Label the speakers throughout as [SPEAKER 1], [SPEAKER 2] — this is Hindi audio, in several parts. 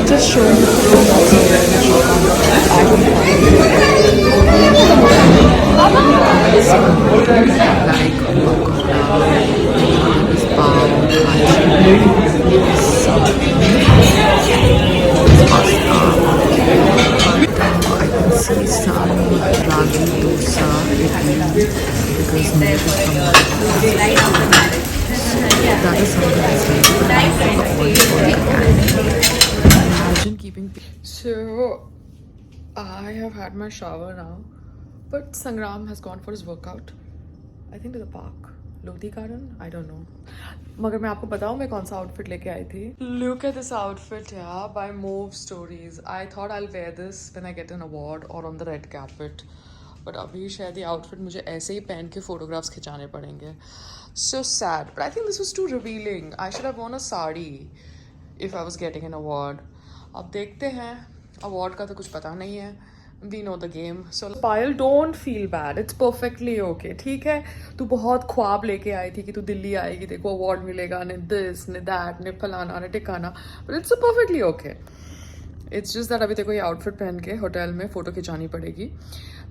[SPEAKER 1] just showing the food that's here in the shop. I can see some ragi dosa idli because Nick is from Maharashtra. That is something that's very good. Imagine keeping. So I have had my shower now, but Sangram has gone for his workout. I think to the park, Lodi Garden. I don't know. मगर मैं आपको बताऊँ मैं कौन सा आउटफिट लेके आई थी. Look at this outfit, yeah, by Move Stories. I thought I'll wear this when I get an award or on the red carpet. But अभी शायद ये आउटफिट मुझे ऐसे ही पहन के फोटोग्राफ्स खिंचाने पड़ेंगे. So sad. But I think this was too revealing. I should have worn a sari if I was getting an award. अब देखते हैं. Award का तो कुछ पता नहीं है. We know the game. So Payal, don't feel bad. It's perfectly okay. ठीक है. तू बहुत ख्वाब लेके आई थी कि तू दिल्ली आएगी, देखो अवार्ड मिलेगा, ने this, ने that, ने फलाना, ने टिकाना. But it's perfectly okay. It's just that अभी तेरे को ये आउटफिट पहन के होटल में फोटो खिंचानी पड़ेगी.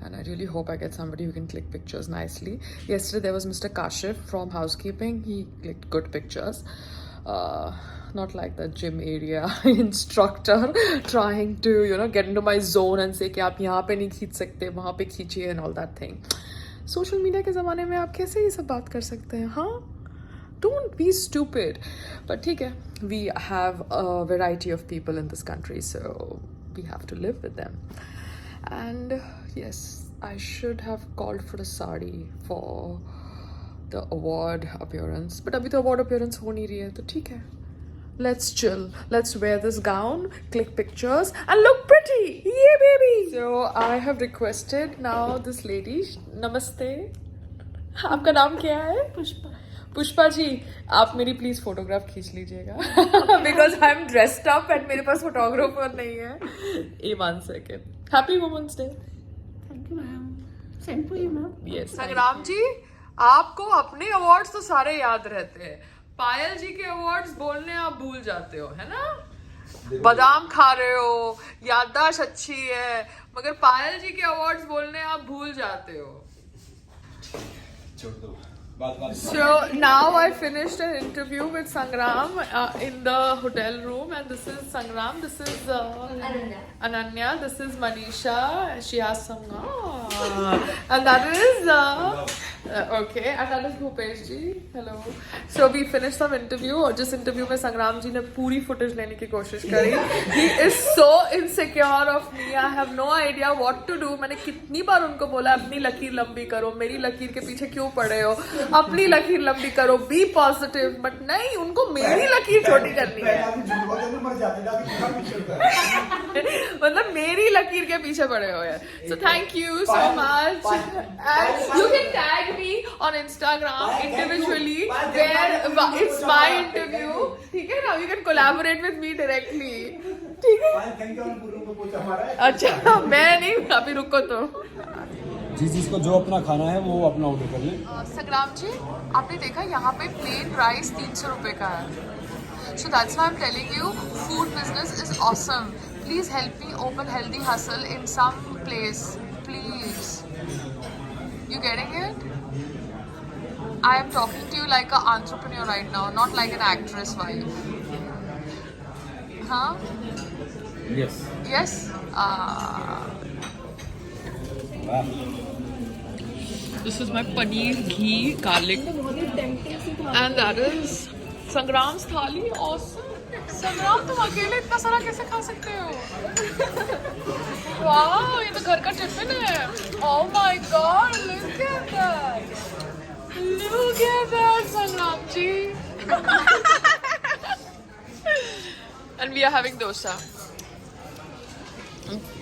[SPEAKER 1] And I really hope I get somebody who can click pictures nicely. Yesterday there was Mr. Kashif from housekeeping. He clicked good pictures. Not like the gym area instructor trying to, you know, get into my zone and say कि आप यहाँ पे नहीं खींच सकते, वहाँ पे खींचिए and all that thing. Social media के ज़माने में आप कैसे ये सब बात कर सकते हैं, हाँ? Don't be stupid. But ठीक है, we have a variety of people in this country, so we have to live with them. And yes, I should have called for a sari for the award appearance. But अभी तो award appearance हो नहीं रही है, तो ठीक है. Let's chill. Let's wear this gown, click pictures, and look pretty. Yeah, baby. So I have requested now this lady. Namaste. आपका नाम क्या है? पुष्पा. पुष्पा जी, आप मेरी प्लीज फोटोग्राफ खींच लीजिएगा. Because I'm dressed up and मेरे पास फोटोग्राफर नहीं है. 1 second. Happy Women's Day.
[SPEAKER 2] Thank you, ma'am. Same for you, ma'am.
[SPEAKER 1] Yes. संग्राम जी, आपको अपने अवार्ड्स तो सारे याद रहते हैं. पायल जी के अवार्ड्स बोलने आप भूल जाते हो, है ना? बादाम खा रहे हो, याददाश्त अच्छी है, मगर पायल जी के अवार्ड्स बोलने आप भूल जाते हो. So now I finished an interview with Sangram in the hotel room, and this is Sangram, this is Ananya, this is Manisha, she has some, and that is okay, and that is Bhupesh ji. Hello. So we finished some interview, और जिस interview में संग्राम जी ने पूरी footage लेने की कोशिश करी. He is so insecure of me. I have no idea what to do. मैंने कितनी बार उनको बोला अपनी लकीर लंबी करो, मेरी लकीर के पीछे क्यों पड़े हो, अपनी लकीर लंबी करो, बी पॉजिटिव. बट नहीं, उनको मेरी लकीर छोटी करनी है. मतलब मेरी लकीर के पीछे पड़े हो यार. So thank you so much, and you can tag me on Instagram individually where it's my interview. ठीक है ना? You can collaborate with me directly. ठीक है? अच्छा, मैं नहीं, अभी रुको तो.
[SPEAKER 3] जिसको जो अपना खाना है वो अपना ऑर्डर कर ले.
[SPEAKER 1] संग्राम जी, आपने देखा यहाँ पे प्लेन राइस 300 रुपए का है. So that's why I'm telling you, food business is awesome. Please help me open healthy hustle in some place, please. You getting it? I am talking to you like an entrepreneur right now, not like an actress wife. Huh?
[SPEAKER 3] Yes.
[SPEAKER 1] Yes? This is my paneer ghee garlic, and that is Sangram's thali. Awesome. Sangram, तुम अकेले इतना सारा कैसे खा सकते हो? वाह, ये तो घर का टिफिन है. Oh my God, look at that. Look at that, Sangram ji. And we are having dosa.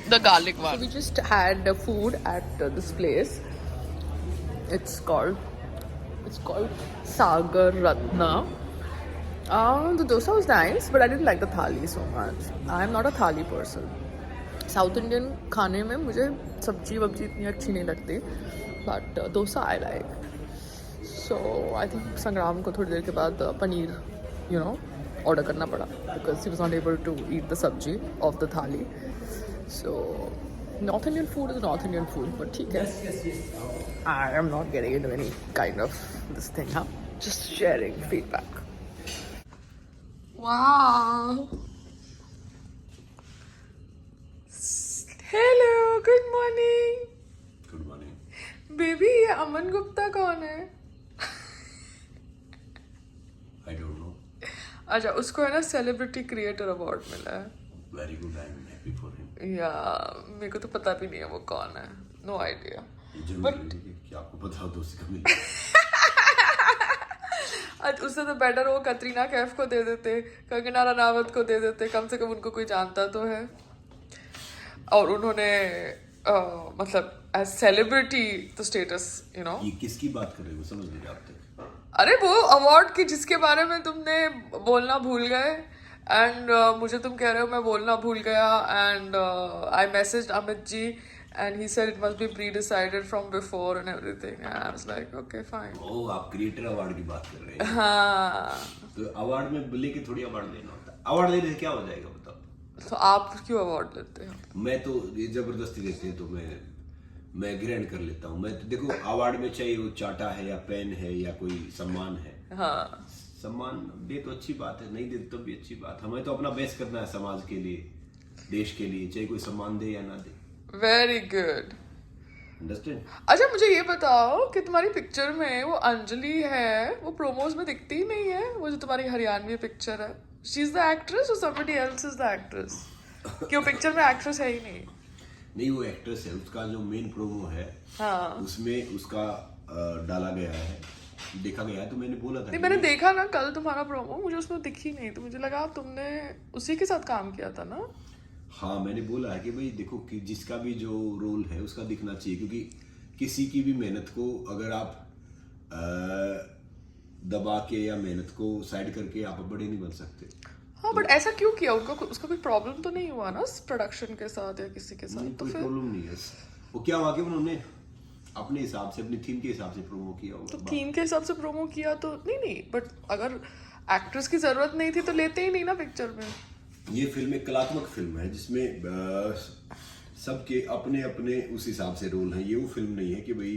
[SPEAKER 1] The garlic one. So we just had food at this place. It's called Sagar Ratna. The dosa was nice, but I didn't like the thali so much. I'm not a thali person. South Indian खाने में मुझे सब्जी वब्जी इतनी अच्छी नहीं लगती, but dosa I like. So I think संग्राम को थोड़ी देर के बाद पनीर, ऑर्डर करना पड़ा because he was not able to eat the sabzi of the thali. So North Indian food is North Indian food, but ठीक है. I am not getting into any kind of this thing. हाँ, just sharing feedback. Wow, hello, good morning.
[SPEAKER 3] Good morning.
[SPEAKER 1] Baby, ये अमन गुप्ता कौन है?
[SPEAKER 3] I don't know.
[SPEAKER 1] अच्छा, उसको है ना सेलिब्रिटी क्रिएटर अवार्ड मिला है.
[SPEAKER 3] Very good, I am happy for him.
[SPEAKER 1] या मेरे को तो पता भी नहीं है वो कौन है. No idea.
[SPEAKER 3] जरूरी है कि आपको पता हो तो उसी का मिले.
[SPEAKER 1] उससे तो बेटर वो कतरीना कैफ को दे देते, कंगना रनावत को दे देते, कम से कम उनको कोई जानता तो है. और उन्होंने मतलब एज सेलिब्रिटी तो स्टेटस, यू नो.
[SPEAKER 3] ये किसकी बात कर रहे हो, समझ नहीं आप तक.
[SPEAKER 1] अरे वो अवार्ड की जिसके बारे में तुमने बोलना भूल गए एंड मुझे तुम कह रहे हो मैं बोलना भूल गया and I messaged Amit ji and he said it must be pre-decided from before and everything. And I was like, okay, fine.
[SPEAKER 3] ओह, आप क्रिएटर अवार्ड की बात कर रहे हैं.
[SPEAKER 1] हाँ.
[SPEAKER 3] तो अवार्ड में लेके थोड़ी अवार्ड लेना होता है. अवार्ड लेने से क्या हो जाएगा बताओ.
[SPEAKER 1] तो आप क्यों अवार्ड लेते हो?
[SPEAKER 3] मैं तो ये जबरदस्ती देते हैं तो मैं ग्रहण कर लेता हूँ. मैं तो देखो अवार्ड में चाहे वो चाटा है या पेन है या कोई सम्मान है.
[SPEAKER 1] हाँ.
[SPEAKER 3] सम्मान दे तो अच्छी बात है, नहीं दे तो भी अच्छी बात. हमें तो अपना बेस्ट करना है समाज के लिए, देश के लिए, चाहे कोई सम्मान दे या ना दे.
[SPEAKER 1] Very good.
[SPEAKER 3] अंडरस्टैंड.
[SPEAKER 1] अच्छा, मुझे ये बताओ कि तुम्हारी पिक्चर में वो अंजलि है, वो प्रोमोज में दिखती ही नहीं है. वो जो तुम्हारी हरियाणवी पिक्चर है, शी इज द एक्ट्रेस और somebody else is the actress? कि वो पिक्चर में एक्ट्रेस है ही नहीं.
[SPEAKER 3] नहीं, वो एक्ट्रेस है. उसका जो मेन प्रोमो है,
[SPEAKER 1] हाँ,
[SPEAKER 3] उसमें उसका डाला गया है, देखा गया है. तो मैंने बोला था
[SPEAKER 1] नहीं, मैंने देखा ना कल तुम्हारा प्रोमो, मुझे उसमें दिखी नहीं, तो मुझे लगा तुमने उसी के साथ काम किया था ना.
[SPEAKER 3] हाँ, मैंने बोला है कि भाई देखो कि जिसका भी जो रोल है उसका दिखना चाहिए, क्योंकि किसी की भी मेहनत को अगर आप दबा के या मेहनत को साइड करके आप बड़े नहीं बन सकते.
[SPEAKER 1] हाँ, बट ऐसा क्यों किया? उनको उसका कोई प्रॉब्लम तो नहीं हुआ ना प्रोडक्शन के साथ या किसी के साथ? तो
[SPEAKER 3] कोई
[SPEAKER 1] फिर
[SPEAKER 3] प्रॉब्लम नहीं है. वो क्या हुआ कि उन्होंने अपने हिसाब से, अपनी थीम के हिसाब से प्रोमो किया होगा.
[SPEAKER 1] तो थीम के हिसाब से प्रोमो किया तो नहीं, बट अगर एक्ट्रेस की जरूरत नहीं थी तो लेते ही नहीं ना पिक्चर में.
[SPEAKER 3] ये फिल्म एक कलात्मक फिल्म है जिसमें सबके अपने अपने उस हिसाब से रोल हैं. ये वो फिल्म नहीं है कि भाई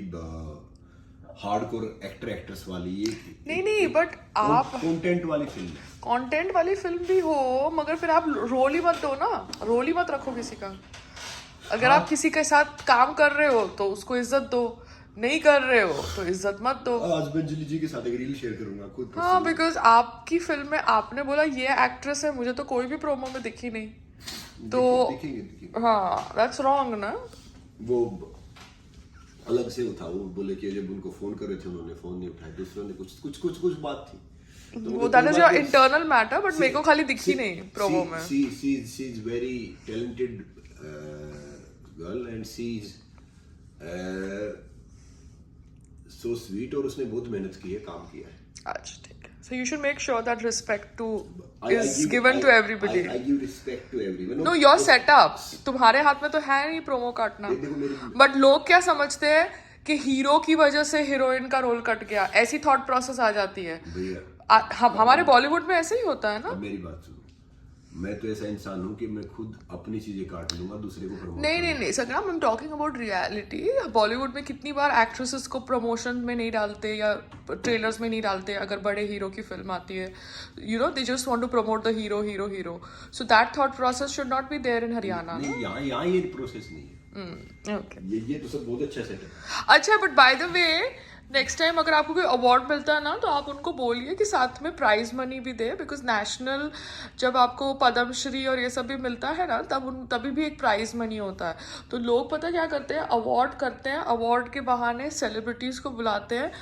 [SPEAKER 3] हार्डकोर एक्टर एक्ट्रेस वाली. ये
[SPEAKER 1] नहीं, बट आप
[SPEAKER 3] कंटेंट वाली फिल्म है.
[SPEAKER 1] कंटेंट वाली फिल्म भी हो, मगर फिर आप रोल ही मत दो ना, रोल ही मत रखो किसी का. अगर आप किसी के साथ काम कर रहे हो तो उसको इज्जत दो, नहीं कर रहे हो तो इज्जत मत दो.
[SPEAKER 3] आज मैं अंजलि जी के साथ एक रील शेयर करूंगा खुद.
[SPEAKER 1] हाँ, बिकॉज आपकी फिल्म में आपने बोला ये एक्ट्रेस है, मुझे तो कोई भी प्रोमो में दिखी नहीं. तो
[SPEAKER 3] देखेंगे.
[SPEAKER 1] हाँ, दैट्स रॉन्ग ना.
[SPEAKER 3] वो अलग से था. वो बोले कि जब उनको फोन कर रहे थे उन्होंने फोन नहीं उठाया. दूसरों ने कुछ बात थी.
[SPEAKER 1] वो that is your internal matter, but मेरे को खाली दिखी नहीं प्रोमो में.
[SPEAKER 3] She is very talented girl and she is so sweet. और उसने बहुत मेहनत की है, काम किया है.
[SPEAKER 1] अच्छा, ठीक है. So you should make sure that respect is given to everybody.
[SPEAKER 3] I give respect to everyone.
[SPEAKER 1] No, your setup. तुम्हारे हाथ में तो है नहीं प्रोमो काटना. बट लोग क्या समझते हैं कि हीरो की वजह से हीरोइन का रोल कट गया, ऐसी थॉट प्रोसेस आ जाती है. हमारे बॉलीवुड में ऐसे ही होता है ना.
[SPEAKER 3] मेरी बात सुनो, मैं तो ऐसा इंसान हूँ कि मैं खुद अपनी चीजें काट लूंगा, दूसरे को प्रमोट.
[SPEAKER 1] नहीं संग्राम, I am talking about reality. Bollywood में कितनी बार एक्ट्रेसेस को प्रमोशन में नहीं डालते या ट्रेलर्स में नहीं डालते अगर बड़े हीरो की फिल्म आती है. You know, they just want to promote the hero. So that thought process should not be there in Haryana.
[SPEAKER 3] नहीं, यहाँ ये प्रोसेस नहीं है.
[SPEAKER 1] ओके,
[SPEAKER 3] ये तो सब बहुत अच्छा सेट है.
[SPEAKER 1] अच्छा, but by the way, next time अगर आपको कोई अवार्ड मिलता है ना तो आप उनको बोलिए कि साथ में प्राइज मनी भी दे. बिकॉज नेशनल जब आपको पद्मश्री और ये सब भी मिलता है ना, तभी भी एक प्राइज मनी होता है. तो लोग पता क्या करते हैं, अवार्ड करते हैं, अवार्ड के बहाने सेलिब्रिटीज़ को बुलाते हैं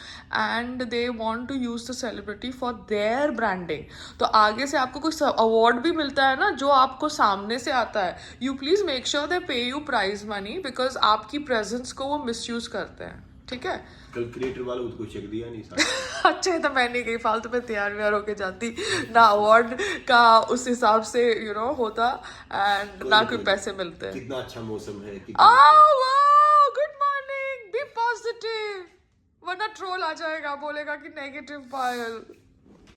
[SPEAKER 1] and they want to use the celebrity for their branding. तो आगे से आपको कोई अवार्ड भी मिलता है ना जो आपको सामने से आता है, you please make sure they पे यू प्राइज मनी, बिकॉज आपकी प्रेजेंस को वो मिसयूज करते हैं. ठीक है.
[SPEAKER 3] कल क्रिएटर वालों को चेक दिया नहीं
[SPEAKER 1] अच्छा है, तो मैं नहीं गई, फालतू में तैयार व्यार होके जाती ना, अवार्ड का उस हिसाब से यू नो होता एंड ना कोई पैसे मिलते.
[SPEAKER 3] कितना अच्छा मौसम है.
[SPEAKER 1] गुड मॉर्निंग, बी पॉजिटिव, वरना ट्रोल आ जाएगा, बोलेगा कि नेगेटिव पायल.